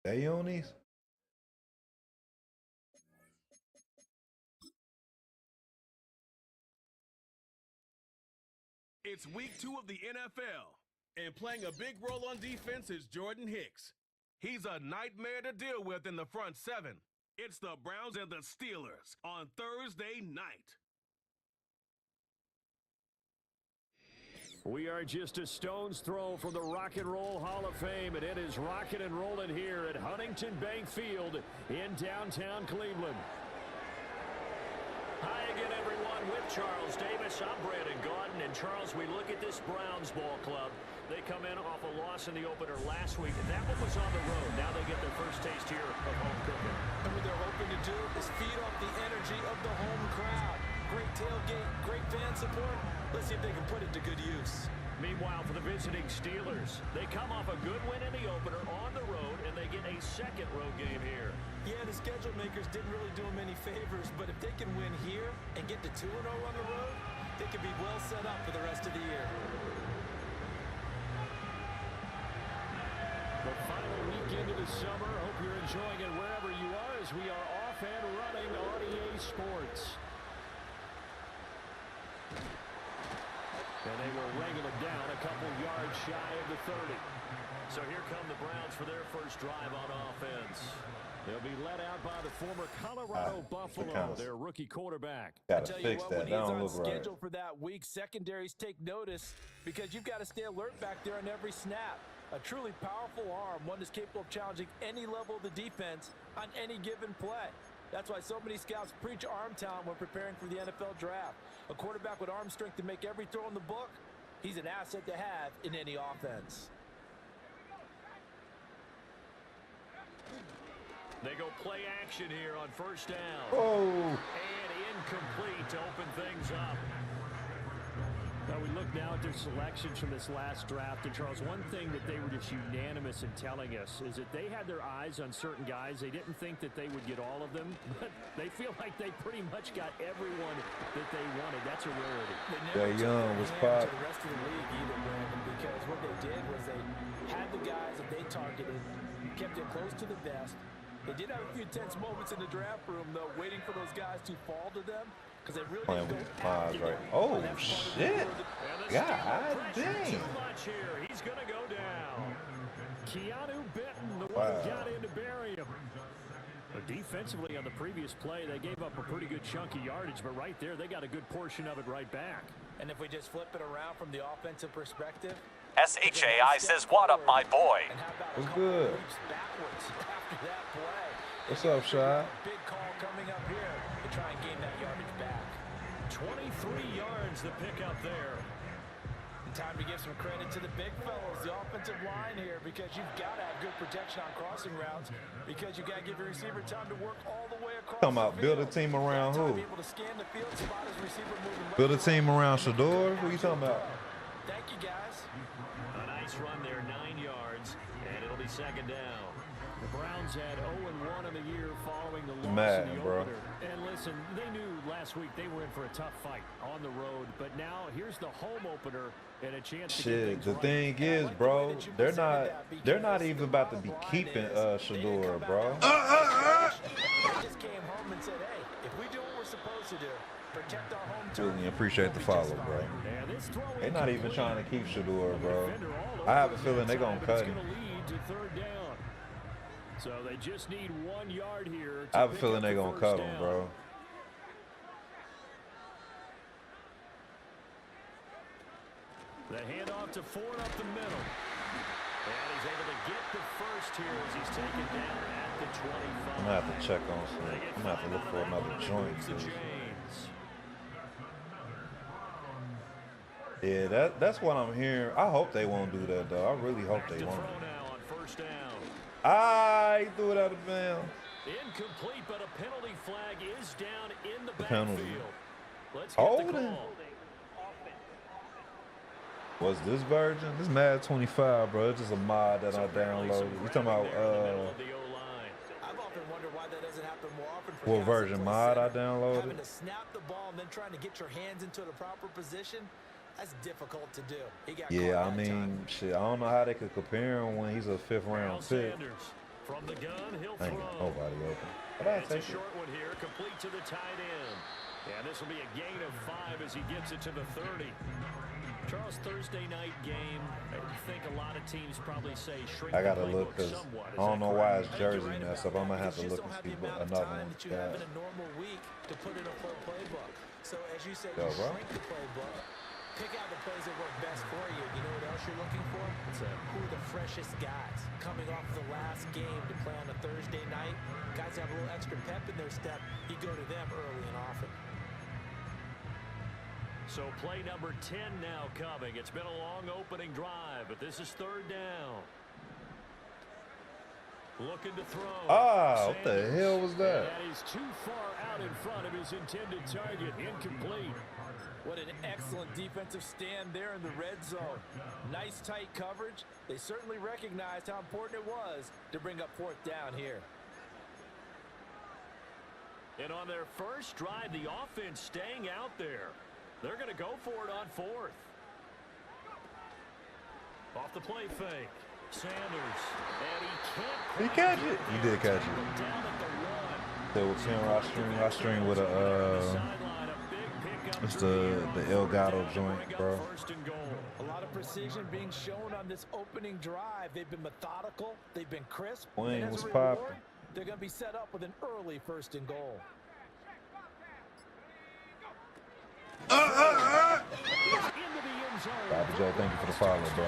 They on these? It's week 2 of the NFL, and playing a big role on defense is Jordan Hicks. He's a nightmare to deal with in the front seven. It's the Browns and the Steelers on Thursday night. We are just a stone's throw from the Rock and Roll Hall of Fame, and it is rocking and rolling here at Huntington Bank Field in downtown Cleveland. Hi again, everyone, with Charles Davis. I'm Brandon Gaudin, and Charles, we look at this Browns ball club. They come in off a loss in the opener last week, and that one was on the road. Now they get their first taste here of home cooking. And what they're hoping to do is feed off the energy of the home crowd. Great tailgate, great fan support. Let's see if they can put it to good use. Meanwhile, for the visiting Steelers, they come off a good win in the opener on the road, and they get a second road game here. Yeah, the schedule makers didn't really do them any favors, but if they can win here and get to 2-0 on the road, they could be well set up for the rest of the year. The final weekend of the summer. Hope you're enjoying it wherever you are as we are off and running on EA Sports. And they will wrangle it down a couple yards shy of the 30. So here come the Browns for their first drive on offense. They'll be led out by the former Colorado Buffalo, their rookie quarterback. Gotta fix that. When he's That don't on look right. schedule for that week, secondaries take notice because you've got to stay alert back there on every snap. A truly powerful arm, one that's capable of challenging any level of the defense on any given play. That's why so many scouts preach arm talent when preparing for the NFL draft. A quarterback with arm strength to make every throw in the book, he's an asset to have in any offense. They go play action here on first down. Oh! And incomplete to open things up. Well, we look now at their selections from this last draft. And, Charles, one thing that they were just unanimous in telling us is that they had their eyes on certain guys. They didn't think that they would get all of them, but they feel like they pretty much got everyone that they wanted. That's a rarity. That young was pop. The rest of the league either, Brandon, because what they did was they had the guys that they targeted, kept it close to the vest. They did have a few tense moments in the draft room, though, waiting for those guys to fall to them. They really Playing with pause right. Oh, shit. God dang. He's going to go down. Keanu Benton, the one who got in to bury him. But defensively on the previous play, they gave up a pretty good chunk of yardage, but right there, they got a good portion of it right back. And if we just flip it around from the offensive perspective, SHAI says, what up, my boy? What's good? What's up, Shy? Big call coming up here to try and gain that yardage back. 23 yards to pick up there. And time to give some credit to the big fellows, the offensive line here, because you've got to have good protection on crossing routes, because you've got to give your receiver time to work all the way across. Talking about build a team around who? Build a team around Shador? Who you talking about? Thank you, guys. A nice run there, 9 yards, and it'll be second down. The Browns had 0-1 in the year following the loss in the opener. And listen, they knew last week they were in for a tough fight on the road, but now here's the home opener and a chance to get things the right. thing is, bro, they're not even about to be keeping Shador, bro. Just came home and said, hey, if we do what we're supposed to do, protect our home turf. Really appreciate the follow, bro. They're not even trying to keep Shador, bro. I have a feeling they're gonna cut him. So they just need 1 yard here. I have a feeling they're going to cut him, bro. The handoff to Ford up the middle. And he's able to get the first here as he's taken down at the 25. I'm going to have to check on some. I'm going to have to look for another joint, too. Yeah, that's what I'm hearing. I hope they won't do that, though. I really hope they won't. He threw it out of bounds. Incomplete, but a penalty flag is down in the penalty. backfield. Let's get the Holding. call. What's this version? This Madden 25, bro. It's just a mod that I downloaded. You talking about I've often wondered why that doesn't happen more often. what version mod I downloaded? Having to snap the ball and then trying to get your hands into the proper position. That's difficult to do. Yeah, I mean, shit, I don't know how they could compare him when he's a 5th-round pick. From the gun, he'll Ain't throw. nobody open. But I'll It's a take it. short one here, complete to the tight end. And this will be a gain of 5 as he gets it to the 30. Charles, Thursday night game. I think a lot of teams probably say shrink I gotta the look playbook because somewhat. I don't know why his jersey Right messed about up. I'm gonna that, have to because look you and just see don't have the amount of another time one. that you have in a normal week to put in a full playbook. So as you said, Yo, you bro. shrink the playbook. Pick out the plays that work best for you. You know what else you're looking for? Who are the freshest guys coming off the last game to play on a Thursday night? Guys have a little extra pep in their step. You go to them early and often. So play number 10 now coming. It's been a long opening drive, but this is third down. Looking to throw. What the hell was that? That is too far out in front of his intended target. Incomplete. What an excellent defensive stand there in the red zone. Nice tight coverage. They certainly recognized how important it was to bring up 4th down here. And on their first drive, the offense staying out there. They're going to go for it on 4th. Off the play fake. Sanders. And He catch it. He did catch it. down at the 1. So with 10 rostering with a it's the Elgato joint, bro. A lot of precision being shown on this opening drive. They've been methodical. They've been crisp. Wayne And as was a reward, popping. they're going to be set up with an early 1st and goal. Papa Joe, thank you for the follow, bro.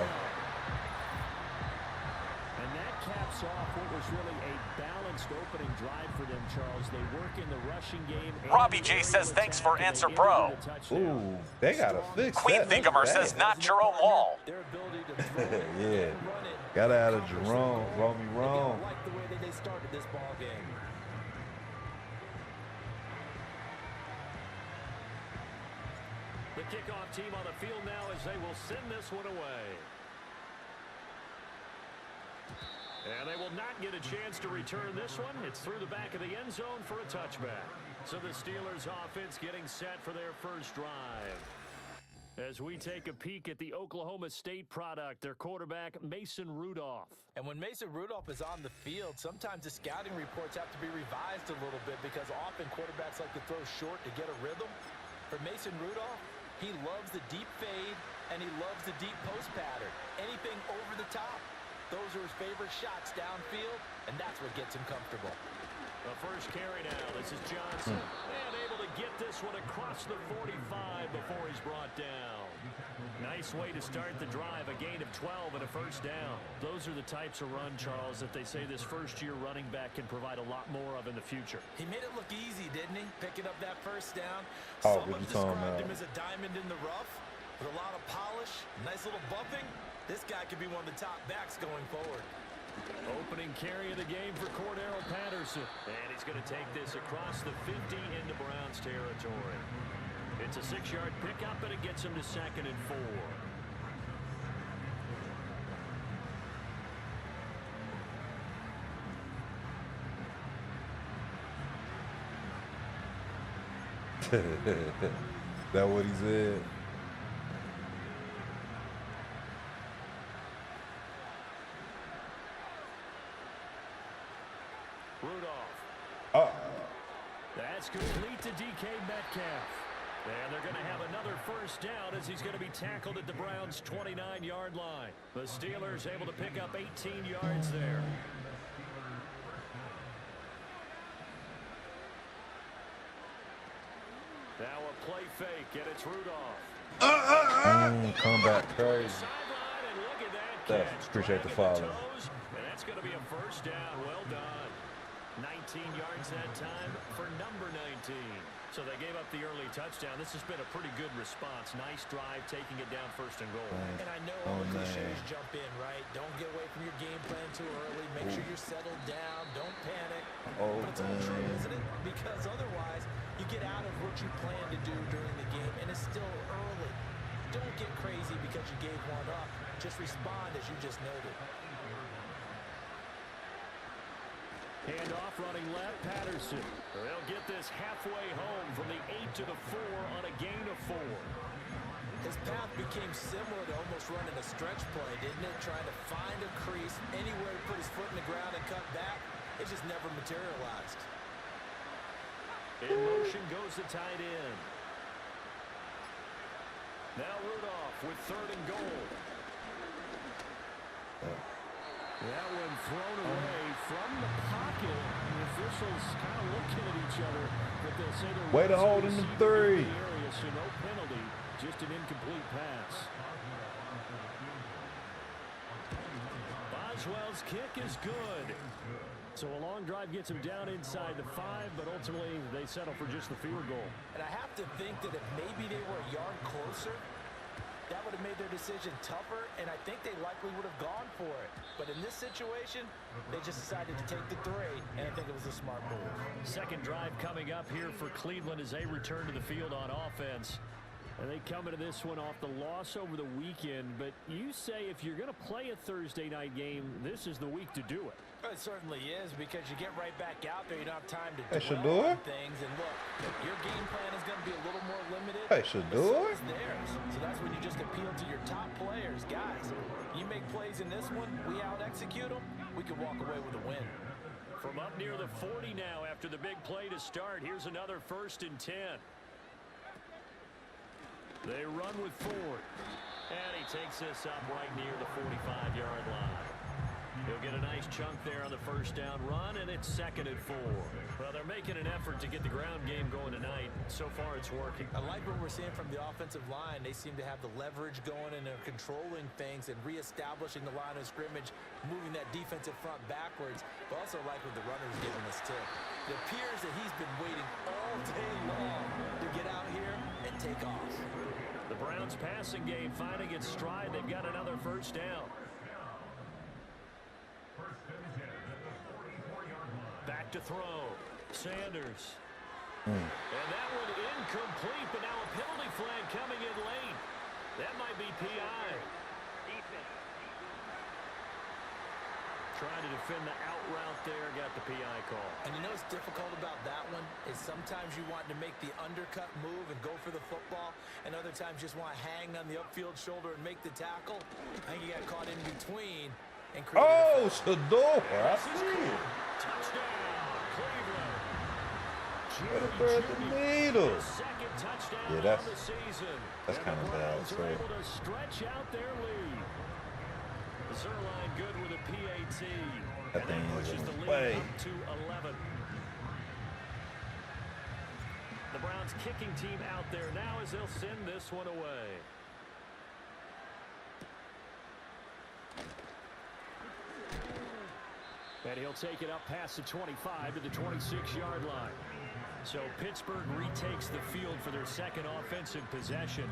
And that caps off what was really a balanced opening drive for them, Charles. They work in the rushing game. Robbie J says, thanks for answer, bro. Ooh, they gotta fix Queen that. Thinkamer That's says, bad. not Jerome Wall. Their ability to throw it Yeah. and run it. Gotta add a Jerome. Roll me Again, wrong. I like the way that they started this ball game. The kickoff team on the field now as they will send this one away. And they will not get a chance to return this one. It's through the back of the end zone for a touchback. So the Steelers offense getting set for their first drive. As we take a peek at the Oklahoma State product, their quarterback, Mason Rudolph. And when Mason Rudolph is on the field, sometimes the scouting reports have to be revised a little bit because often quarterbacks like to throw short to get a rhythm. For Mason Rudolph, he loves the deep fade and he loves the deep post pattern. Anything over the top, those are his favorite shots downfield, and that's what gets him comfortable. The first carry now. This is Johnson. And able to get this one across the 45 before he's brought down. Nice way to start the drive. A gain of 12 and a first down. Those are the types of run, Charles, that they say this first-year running back can provide a lot more of in the future. He made it look easy, didn't he? Picking up that first down. Oh, Someone described him as a diamond in the rough with a lot of polish, nice little bumping. This guy could be one of the top backs going forward. Opening carry of the game for Cordero Patterson. And he's going to take this across the 50 into Browns territory. It's a 6-yard pickup, and it gets him to 2nd and 4. That what he said? Rudolph. That's complete to DK Metcalf. And they're going to have another first down as he's going to be tackled at the Browns' 29-yard line. The Steelers able to pick up 18 yards there. Now a play fake, and it's Rudolph. Come back crazy. Sideline, and look at that catch. Appreciate the follow. And that's going to be a first down. Well done. 19 yards that time for number 19. So they gave up the early touchdown. This has been a pretty good response. Nice drive, taking it down 1st and goal. And I know all the cliches jump in, right? Don't get away from your game plan too early. Make sure you're settled down. Don't panic. But it's all true, isn't it? Because otherwise, you get out of what you plan to do during the game, and it's still early. Don't get crazy because you gave one up. Just respond as you just noted. Hand off, running left, Patterson. They'll get this halfway home from the 8 to the 4 on a gain of 4. His path became similar to almost running a stretch play, didn't it? Trying to find a crease, anywhere to put his foot in the ground and cut back. It just never materialized. In motion goes the tight end. Now Rudolph with 3rd and goal. That one thrown away from the pocket. The officials kind of looking at each other, but they'll say they're way to hold in the 3. Area, so no penalty, just an incomplete pass. Boswell's kick is good. So a long drive gets him down inside the 5, but ultimately they settle for just the field goal. And I have to think that if maybe they were a yard closer, that would have made their decision tougher, and I think they likely would have gone for it. But in this situation, they just decided to take the 3, and I think it was a smart move. Second drive coming up here for Cleveland as they return to the field on offense. And they come into this one off the loss over the weekend, but you say if you're going to play a Thursday night game, this is the week to do it. It certainly is, because you get right back out there. You don't have time to Hey, dwell Shador? on things. And look, your game plan is going to be a little more limited. Hey, Shador? But so is theirs. So that's when you just appeal to your top players. Guys, you make plays in this one, we out-execute them, we can walk away with a win. From up near the 40 now after the big play to start, here's another 1st and 10. They run with Ford. And he takes this up right near the 45-yard line. He'll get a nice chunk there on the first down run, and it's 2nd and 4. Well, they're making an effort to get the ground game going tonight. So far, it's working. I like what we're seeing from the offensive line. They seem to have the leverage going, and they're controlling things and reestablishing the line of scrimmage, moving that defensive front backwards. But also like what the runner's giving us, too. It appears that he's been waiting all day long to get out here and take off. The Browns passing game finding its stride. They've got another first down. Back to throw. Sanders. And that one incomplete, but now a penalty flag coming in late. That might be PI. Trying to defend the out route there, got the PI call. And you know what's difficult about that one is sometimes you want to make the undercut move and go for the football, and other times just want to hang on the upfield shoulder and make the tackle. I think he got caught in between and created Oh, Shador. I see it. Touchdown, Cleveland. What a thread the needle. Second touchdown Yeah, of the season. that's And kind of the bad. Browns So are able to stretch out their lead. Zerline good with a PAT. that And thing that is pushes the in lead play. up to 11. The Browns kicking team out there now as they'll send this one away. And he'll take it up past the 25 to the 26-yard line. So Pittsburgh retakes the field for their second offensive possession.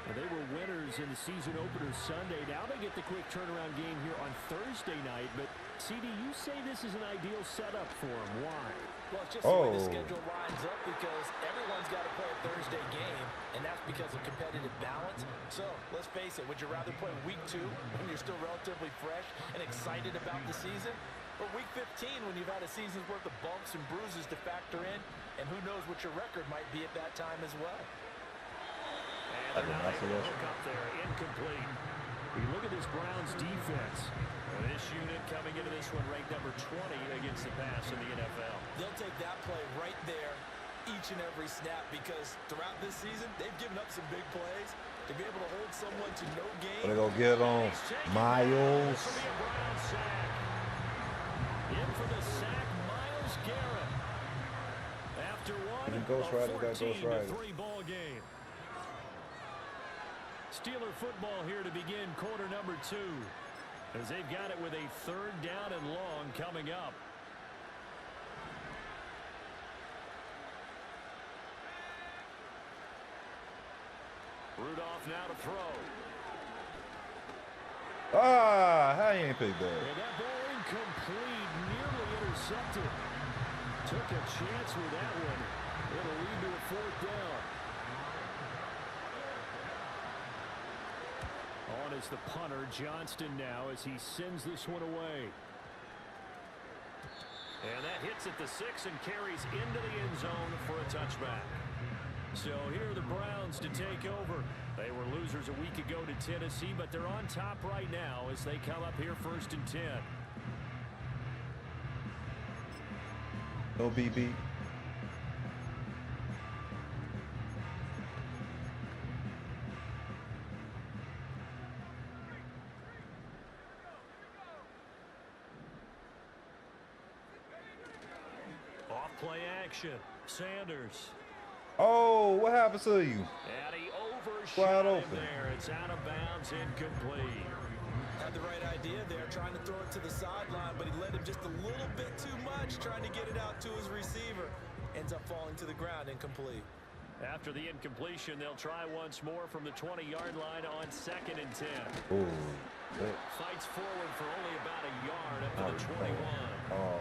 And they were winners in the season opener Sunday. Now they get the quick turnaround game here on Thursday night. But, CD, you say this is an ideal setup for them. Why? Well, it's just the way the schedule lines up because everyone's got to play a Thursday game, and that's because of competitive balance. So, let's face it, would you rather play week 2 when you're still relatively fresh and excited about the season? Or week 15 when you've had a season's worth of bumps and bruises to factor in, and who knows what your record might be at that time as well. And they're not able to hook up there. Incomplete. We look at this Browns defense. And this unit coming into this one ranked number 20 against the pass in the NFL. They'll take that play right there each and every snap because throughout this season, they've given up some big plays. To be able to hold someone to no gain. What they gonna get on Miles? This will be a Brown sack. In for the sack, Myles Garrett. After one, Ghost Rider got Ghost Rider. 14-3 ball game. Steeler football here to begin quarter number 2. As they've got it with a third down and long coming up. Rudolph now to throw. Ah, how you ain't picked that? And that ball incomplete, nearly intercepted. Took a chance with that one. It'll lead to a fourth down. On is the punter, Johnston now, as he sends this one away. And that hits at the 6 and carries into the end zone for a touchback. So here are the Browns to take over. They were losers a week ago to Tennessee, but they're on top right now as they come up here 1st and 10. No BB. Off play action. Sanders. Oh, what happened to you? And he Wide overshot him open. there. It's out of bounds, incomplete. Had the right idea there, trying to throw it to the sideline, but he led him just a little bit too much, trying to get it out to his receiver. Ends up falling to the ground, incomplete. After the incompletion, they'll try once more from the 20-yard line on 2nd and 10. Oh, Fights forward for only about a yard up to the 21. oh.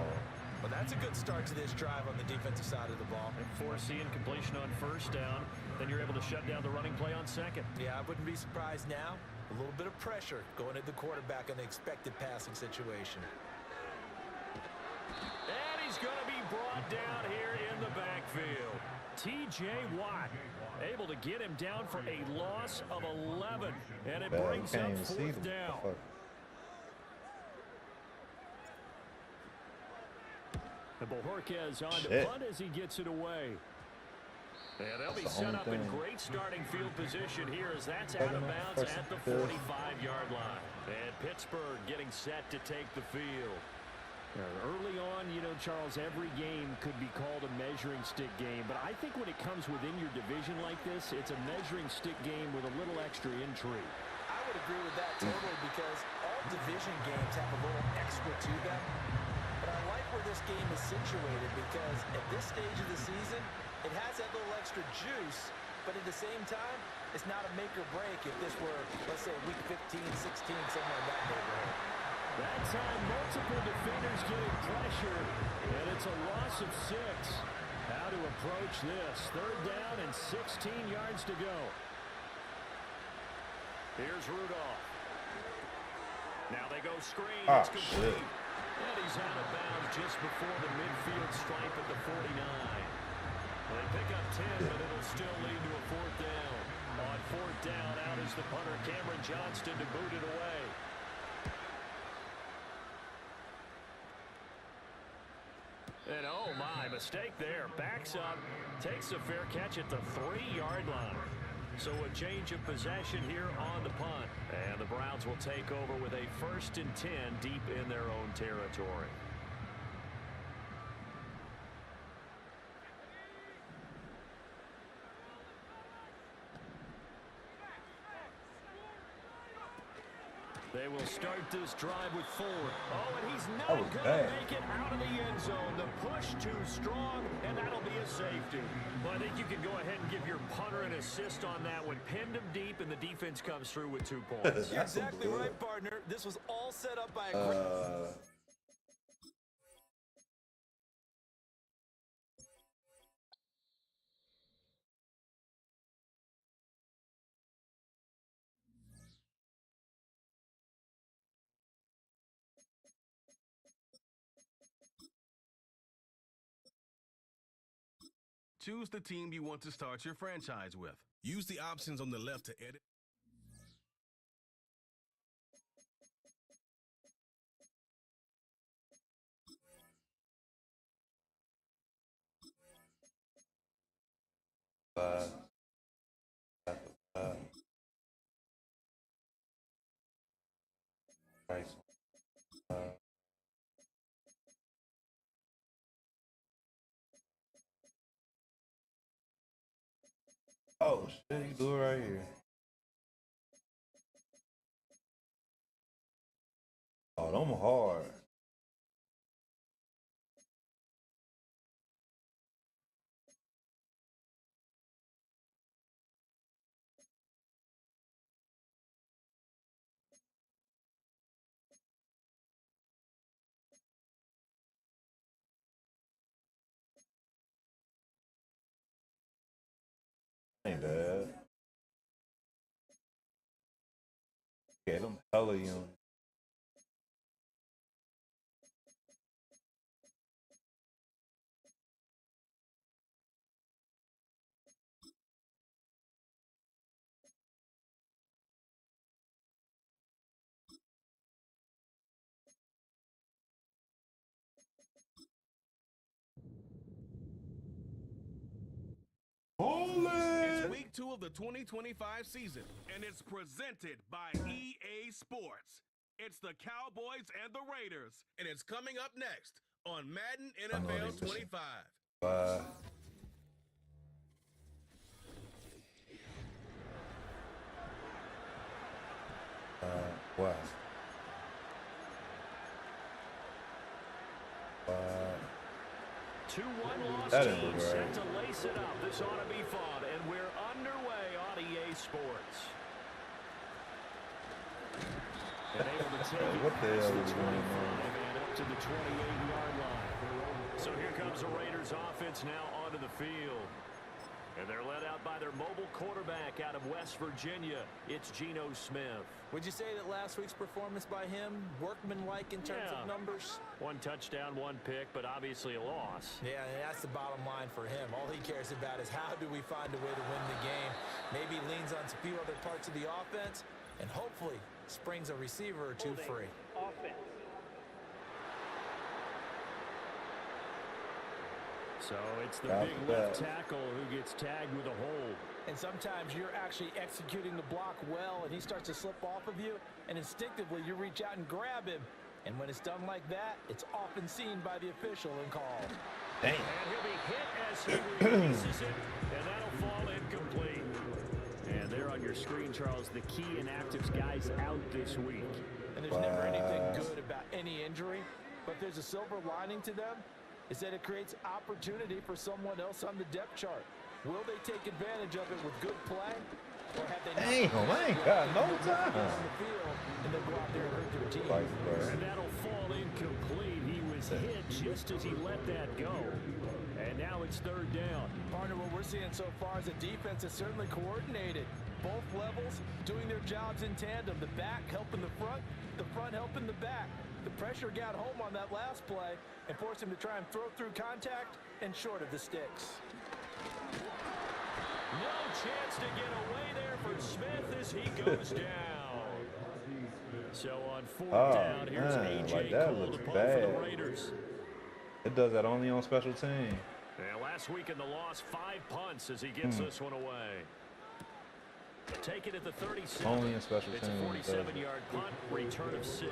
Well, that's a good start to this drive on the defensive side of the ball. And force the incompletion on 1st down. Then you're able to shut down the running play on 2nd. Yeah, I wouldn't be surprised now. A little bit of pressure going at the quarterback in the expected passing situation. And he's going to be brought down here in the backfield. T.J. Watt able to get him down for a loss of 11. And it brings up 4th down. And Bojorquez on to punt as he gets it away. And they'll be set up in great starting field position here as that's out of bounds at the 45-yard line. And Pittsburgh getting set to take the field. Early on, you know, Charles, every game could be called a measuring stick game. But I think when it comes within your division like this, it's a measuring stick game with a little extra intrigue. I would agree with that totally because all division games have a little extra to them. But I like where this game is situated because at this stage of the season, it has that little extra juice, but at the same time, it's not a make or break if this were, let's say, week 15, 16, somewhere in that neighborhood. That time, multiple defenders getting pressure, and it's a loss of 6. How to approach this. 3rd down and 16 yards to go. Here's Rudolph. Now they go screen. Oh, It's complete. shit. And he's out of bounds just before the midfield stripe at the 49. They pick up 10, but it'll still lead to a 4th down. On 4th down, out is the punter, Cameron Johnston, to boot it away. And oh my, mistake there. Backs up, takes a fair catch at the 3-yard line. So a change of possession here on the punt. And the Browns will take over with a 1st and 10 deep in their own territory. They will start this drive with Ford. Oh, and he's not going to make it out of the end zone. The push too strong, and that'll be a safety. Well, I think you can go ahead and give your punter an assist on that one. Pinned him deep, and the defense comes through with 2 points. You're exactly right, partner. This was all set up by a Choose the team you want to start your franchise with. Use the options on the left to edit. Oh shit, you do it right here. Oh, them hard. Ain't bad. Yeah, them hella young. It's week 2 of the 2025 season, and it's presented by EA Sports. It's the Cowboys and the Raiders, and it's coming up next on Madden NFL 25. What? 2-1 loss That team is set right. to lace it up. This ought to be fun, and we're underway on EA Sports. And able to take it What the past hell the is 25 going on? and up to the 28-yard line. So here comes the Raiders offense now onto the field. And they're led out by their mobile quarterback out of West Virginia. It's Geno Smith. Would you say that last week's performance by him, workmanlike in terms of numbers? 1 touchdown, 1 pick, but obviously a loss. Yeah, that's the bottom line for him. All he cares about is how do we find a way to win the game. Maybe leans on a few other parts of the offense, and hopefully springs a receiver or two free. So it's the big left tackle who gets tagged with a hold. And sometimes you're actually executing the block well, and he starts to slip off of you, and instinctively you reach out and grab him. And when it's done like that, it's often seen by the official and called. Dang. And he'll be hit as he releases it, and that'll fall incomplete. And there on your screen, Charles, the key inactives guys out this week. And there's never anything good about any injury, but there's a silver lining to them, is that it creates opportunity for someone else on the depth chart. Will they take advantage of it with good play? Or have they Damn, I ain't got no time. on the field and they'll go out there and hurt their team? And that'll fall incomplete. He was hit just as he let that go. And now it's third down. Partner, what we're seeing so far is the defense is certainly coordinated. Both levels doing their jobs in tandem. The back helping the front helping the back. The pressure got home on that last play and forced him to try and throw through contact and short of the sticks. No chance to get away there for Smith as he goes down. So on fourth down, here's A.J. Like that Cole looks to punt bad. for the Raiders. It does that only on special team. And last week in the loss, 5 punts as he gets this one away. Take it at the 37. Only in special It's a teams. 47-yard punt, return of 6.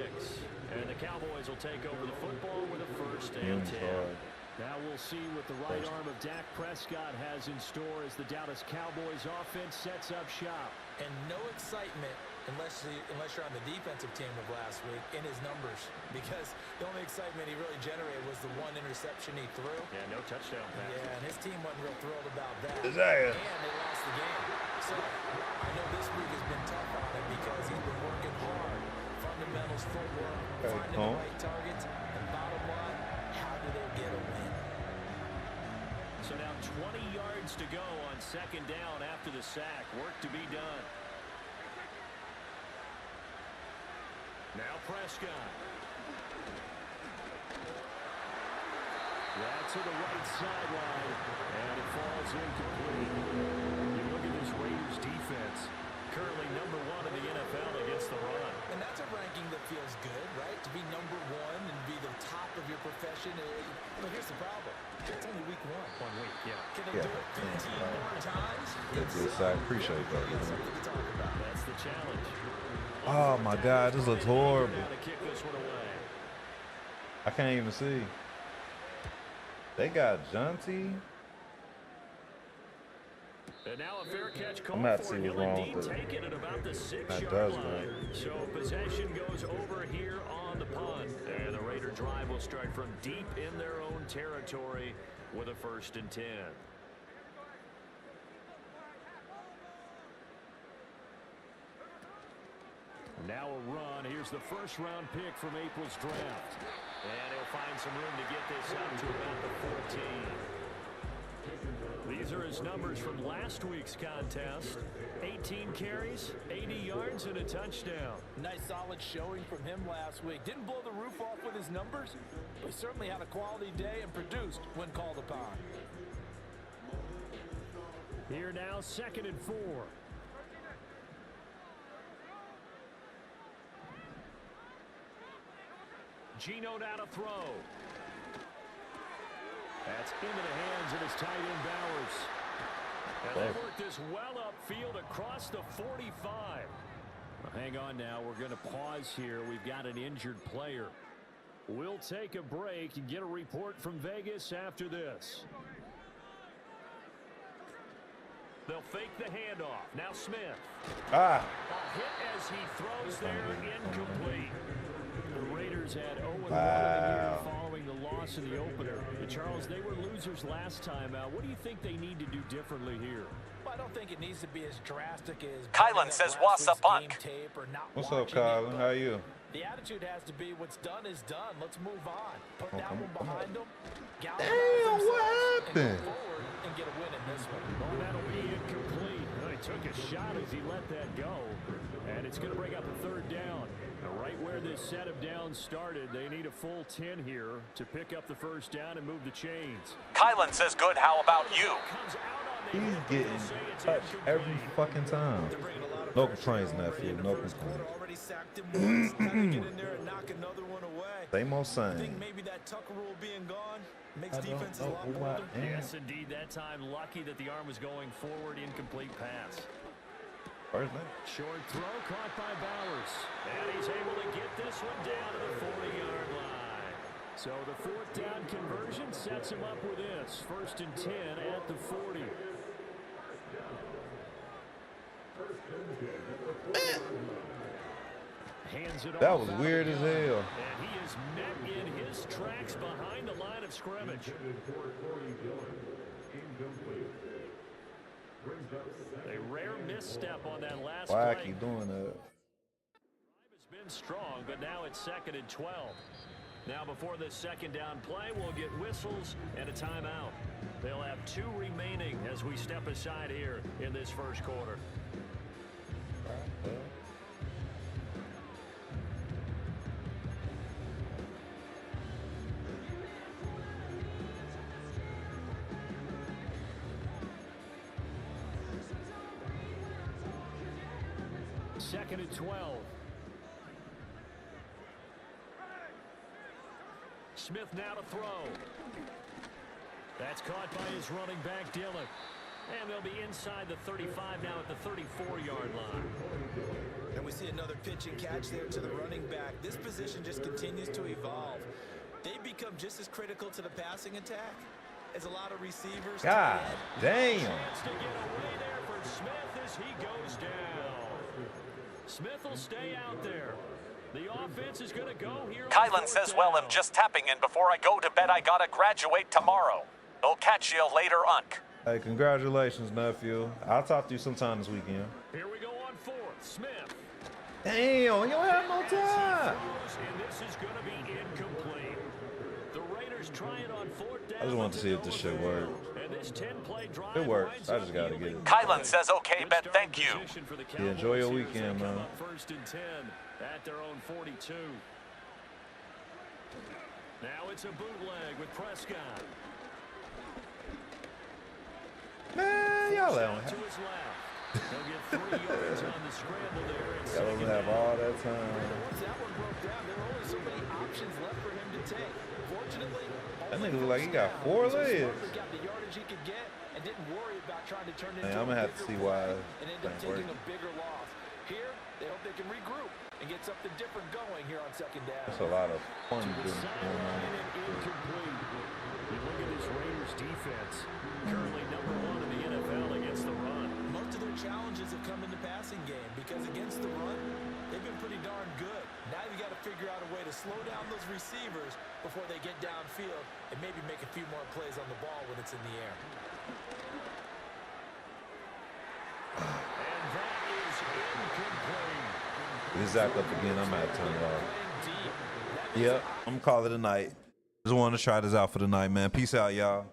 And the Cowboys will take over the football with a first and 10. Now we'll see what the right arm of Dak Prescott has in store as the Dallas Cowboys offense sets up shop. And no excitement unless you're on the defensive team of last week in his numbers, because the only excitement he really generated was the 1 interception he threw. Yeah, no touchdown pass. Yeah, and his team wasn't real thrilled about that. Is that it? And they lost the game. So I know this week has been tough on him because he's been working hard. Fundamentals, footwork, finding the right targets, and bottom line, how do they get a win? So now 20 yards to go on second down after the sack. Work to be done. Now Prescott. That's to the right sideline, and it falls incomplete. You look at this Raiders defense, currently number 1 in the NFL against the run. And that's a ranking that feels good, right? To be number 1 and be the top of your profession. But here's the problem. It's only week 1. 1 week, yeah. Can they do it 15 more times? I appreciate that. It's something to talk about. That's the challenge. Oh my God, this looks horrible. To kick this one away. I can't even see. They got Junty. And now a fair catch call I'm gonna have to for see what's Hill wrong indeed, with it. taken at about the 6-yard does line. work. So possession goes over here on the punt. And the Raider drive will start from deep in their own territory with a 1st and 10. Now a run. Here's the first-round pick from April's draft. And he'll find some room to get this up to about the 14. These are his numbers from last week's contest. 18 carries, 80 yards, and a touchdown. Nice solid showing from him last week. Didn't blow the roof off with his numbers, but he certainly had a quality day and produced when called upon. Here now, 2nd and 4. Geno now to throw. That's into the hands of his tight end Bowers. And they work this well upfield across the 45. Well, hang on now. We're going to pause here. We've got an injured player. We'll take a break and get a report from Vegas after this. They'll fake the handoff. Now Smith. A hit as he throws there, incomplete. The Raiders had 0-1 here following the loss in the opener. And Charles, they were losers last time out. What do you think they need to do differently here? Well, I don't think it needs to be as drastic as Kylan says, "What's up, Buck?" What's up, Kylan? How are you? The attitude has to be what's done is done. Let's move on. Put that one I'm behind them. Damn, what happened? And get a win in this one. Oh, that'll be incomplete. Well, he took a shot as he let that go. And it's going to bring up a 3rd down. Right where this set of downs started, they need a full 10 here to pick up the 1st down and move the chains. Kylan says, "Good, how about you?" He's getting touched every fucking time. No complaints in that field. No complaints. Already sacked him once. Gotta get in there and knock another one away. Same old I think same. maybe that Tucker rule being gone makes I don't defenses a know lot who more. I am. Yes, indeed. That time, lucky that the arm was going forward. Incomplete pass. First down. Short throw caught by Bowers. And he's able to get this one down to the 40-yard line. So the 4th down conversion sets him up with this. 1st and 10 at the 40. Hands it That off was out weird of as the gun. hell. And he is met in his tracks behind the line of scrimmage. A rare misstep on that last Why I play. keep doing that? Drive has been strong, but now it's 2nd and 12. Now before this second down play, we'll get whistles and a timeout. They'll have 2 remaining as we step aside here in this first quarter. Second and 12. Smith now to throw. That's caught by his running back, Dillon. And they'll be inside the 35 now at the 34-yard line. And we see another pitch and catch there to the running back. This position just continues to evolve. They become just as critical to the passing attack as a lot of receivers. God damn. Chance to get away there for Smith as he goes down. Smith will stay out there. The offense is going to go here. Kylan says, well, I'm just tapping in before I go to bed. I gotta graduate tomorrow. I'll catch you later, Unc. Hey, congratulations, nephew. I'll talk to you sometime this weekend. Here we go on 4th. Smith. Damn, you don't have no time. And this is going to be incomplete. The Raiders try it on 4th down. I just wanted to see if this shit worked. And this 10-play drive It works. I just got to get it. Kylan says, okay, Ben, thank you. Yeah, enjoy your weekend, man. 1st and 10 at their own 42. Now it's a bootleg with Prescott. Man, y'all let him To have. his left. He'll get 3 yards on the scramble there. Y'all let him have all that time. Once that one broke down, there were only so many options left for him to take. Fortunately, That nigga look like he got 4 legs. got the yardage he could get and didn't worry about trying to turn it Hey, into I'm a gonna have to bigger see why play and end up that taking worked. a bigger loss. Here, they hope they can regroup and get something different going here on second down. That's a lot of fun doing Sideline and incomplete. You look at this Raiders defense, currently number 1 in the NFL against the run. Most of their challenges have come in the passing game because against the run, they've been pretty darn good. Now you got to figure out a way to slow down those receivers before they get downfield and maybe make a few more plays on the ball when it's in the air. And that is incomplete. This Zach up again. I'm out of turn it off. Yep, I'm gonna call it a night. Just wanted to try this out for the night, man. Peace out, y'all.